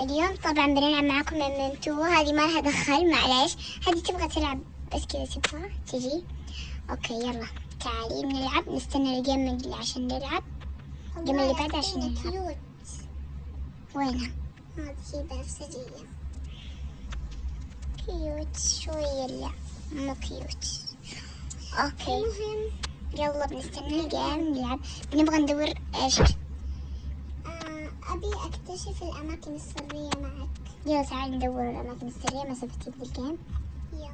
اليوم طبعا بنلعب معاكم ميمنتو. هذه ما لها دخل معليش، هذه تبغى تلعب بس كذا تبغى تجي. اوكي يلا تعالي بنلعب، نستنى الجيم اللي عشان نلعب الجيم اللي بعد عشان نلعب. كيوت. وينها؟ هذه بنفسجية كيوت شوية. لا مو كيوت. اوكي المهم يلا بنستنى الجيم نلعب. بنبغى ندور ايش؟ أبي أكتشف الأماكن السرية معك. يلا تعالي ندور الأماكن السرية مسافة تبدأ الجيم. يلا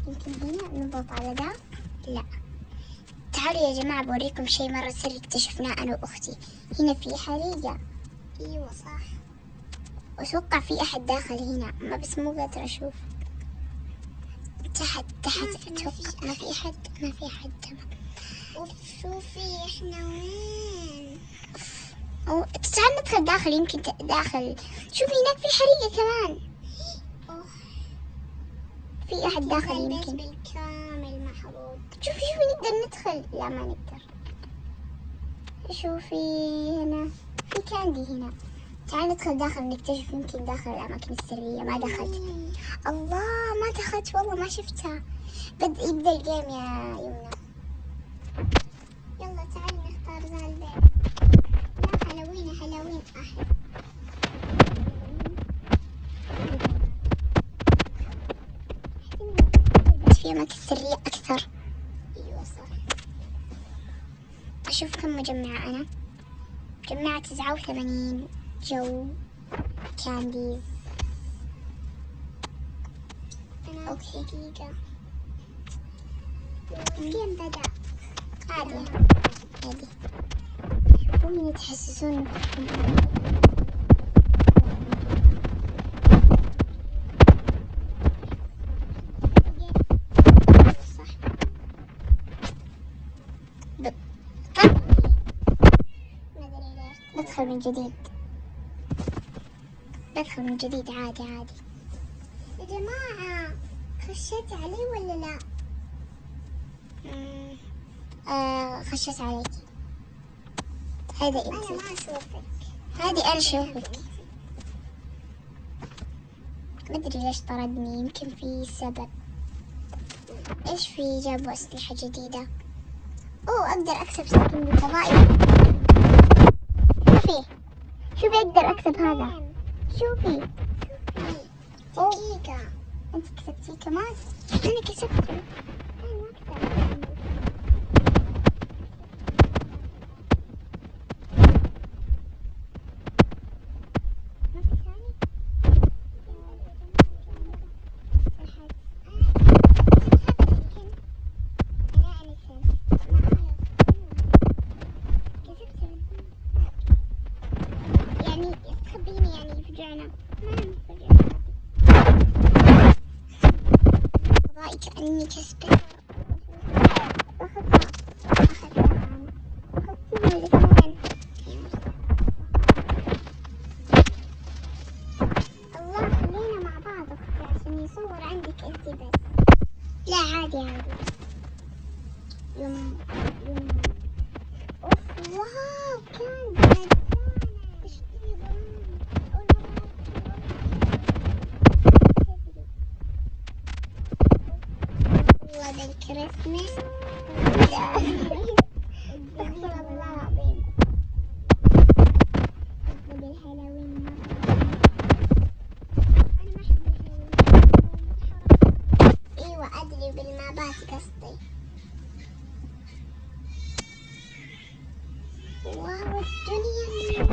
يمكن هنا نضغط على ده. لا تعالوا يا جماعة بوريكم شيء مرة سري اكتشفناه أنا وأختي. هنا في حريقة. أيوة صح، وأتوقع في أحد داخل هنا ما بس مو قادرة أشوف. تحت أتوقع ما في أحد. اوف شوفي احنا وين. تعال ندخل داخل يمكن داخل. شوفي هناك في حريقة كمان. في أحد داخل يمكن. بالكامل محروق. شوفي نقدر ندخل. لا ما نقدر. شوفي هنا في كاندي هنا. تعال ندخل داخل نكتشف يمكن داخل الأماكن السرية. ما دخلت. الله ما دخلت والله ما شفتها. يبدأ الجيم يا يمنى. يلا تعالي نختار ذا البيت. لا هالوين أحد. بس في أماكن سرية أكثر. أيوة صح. أشوف كم مجمعة أنا. مجمعة 89 جو كانديز. أنا أوكي. دقيقة. الجيم بدأ. عادي. شوفوا من يتحسسون صح. بدخل من جديد عادي. يا جماعة خشيت علي ولا لا؟ خشيت عليك. هذا أنا انت. ما أشوفك. هذه انا اشوفك. ما ادري ليش طردني، يمكن في سبب. ايش في جابوا اسلحة جديدة. اقدر اكسب سكين بالفضائي. شوفي اقدر اكسب هذا. شوفي دقيقة. انت كسبتي كمان. انا كسبت. يعني تخبيني يعني يفجعنا. فضائي كأني كسبت. الله خلينا مع بعض أختي عشان يصور عندك انت بس. لا عادي. يوم اوف واو كان والله بالكريسماس. استغفر الله العظيم. بالهالوين أنا ما أحب الهالوين. ايوه ادري بالمابات قصدي. واو الدنيا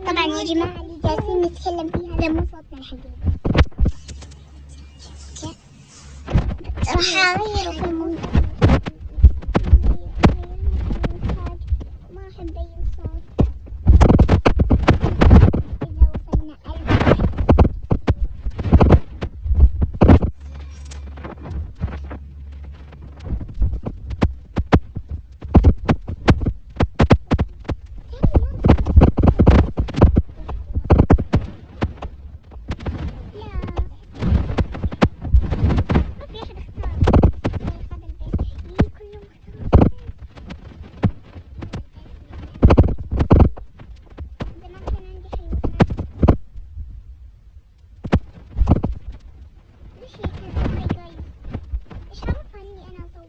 طبعا يا جماعة اللي جالسين نتكلم فيه هذا مو صوتنا الحقيقي. راح اغيره في المونتاج. ما أحب أي صوت. إذا وصلنا 1000 لا ما في أحد اختار. ايش عرفها اني انا اصور؟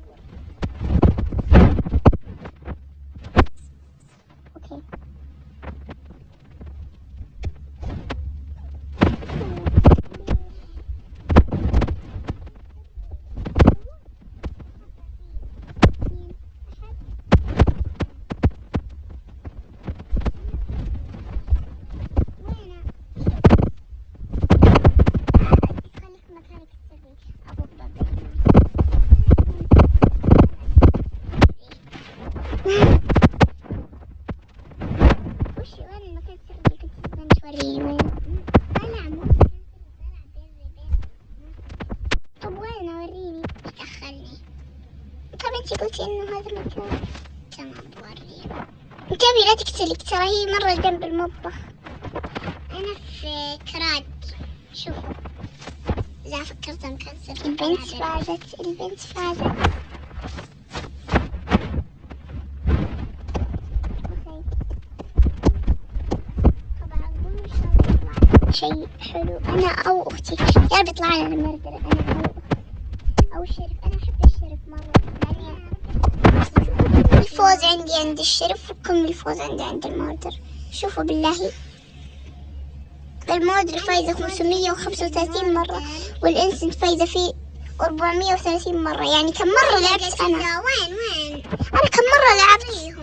اوكي طب وين اوريني؟ دخلني. طب انتي قلتي انه هذا مكان. تمام بوريك. انتبهي لا تقتلك، ترى هي مرة جنب المطبخ. انا في كراد. شوفوا لا فكرت مكسر. البنت فازت، البنت فازت. شيء حلو انا او اختي، يا رب يطلع لنا المردرة انا او الشرف. انا احب الشرف مرة. الفوز عند الشرف وكم الفوز عند المردر. شوفوا بالله المردر فايزة 535 مرة والانسنت فايزة فيه 430 مرة. يعني كم مرة لعبت انا؟ وين انا كم مرة لعبت؟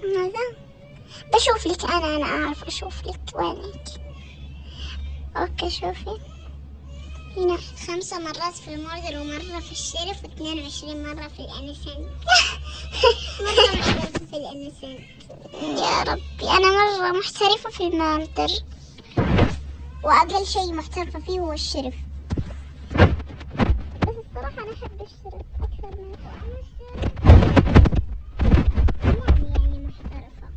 ماذا؟ بشوف لك انا اعرف اشوف لك وينك. اوكي شوفي هنا 5 مرات في الموردر ومرة في الشرف و22 مرة في الانسنت. مرة محترفة في الانسنت. يا ربي انا مرة محترفة في الموردر واقل شيء محترفة فيه هو الشرف. بس الصراحة انا احب الشرف اكثر من الشرف. يعني محترفة.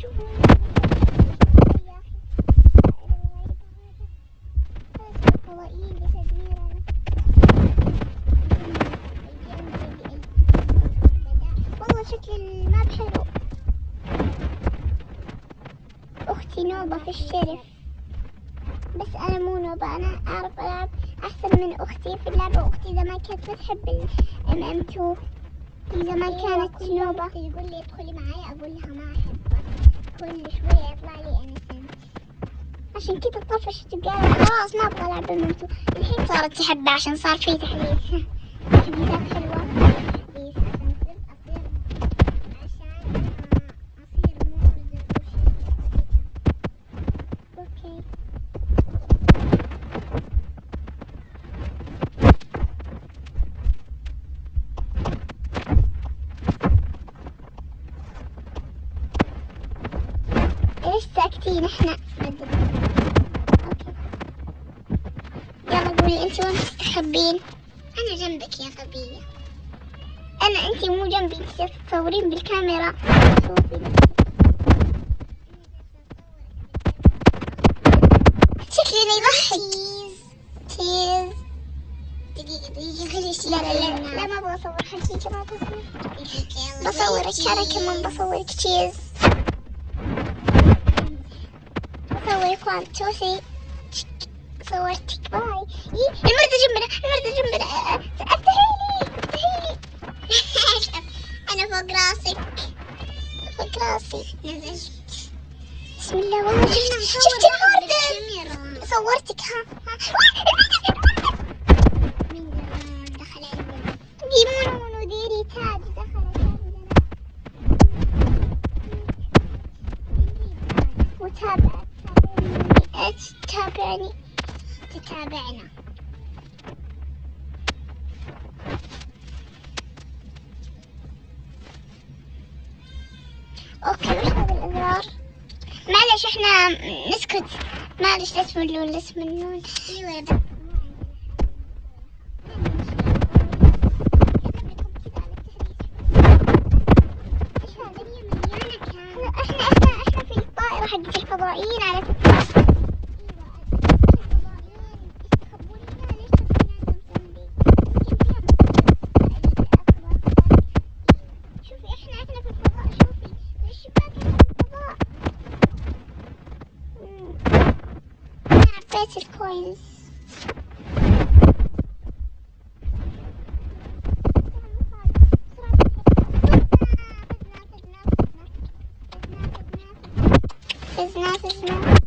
شوفوا فضائيين لتدميرنا. والله شكل الماب حلو. اختي نوبة في الشرف بس انا مو نوبة، انا اعرف العب احسن من اختي في اللعبة. واختي زمان كانت تحب الMM2، زمان كانت نوبة. تقول لي ادخلي معي اقول لها ما احبك، كل شوية يطلع لي انسنت. عشان كده طفشت وقالت خلاص ما ابغى العب الموتو. الحين صارت تحبه عشان صار في تحديث. تحديثات حلوة. تحديث عشان اصير موردر اوكي. ليش ساكتين احنا؟ يلا قولي انت وين تستخبين؟ انا جنبك يا غبية. انت مو جنبي، انت تصورين بالكاميرا. شكلي يضحك. تشيز. دقيقة خليش. لا ما ابغى اصور حقيقة، ما تصور. بصورك انا كمان بصورك. تشيز. بصورك وانت توسي. صورتك باي. المردة جنبنا. افتحيلي. انا فوق راسي. نزلت. بسم الله والله شفت المردة. صورتك. ها مين دخل عندنا؟ ديمون وديري تاج دخل عندنا. تتابعنا. اوكي وش هذا الازرار؟ معلش احنا نسكت، معلش لا تملون. ايوه احنا في الطائرة حقت الفضائيين على فكرة. الكويس فزنا.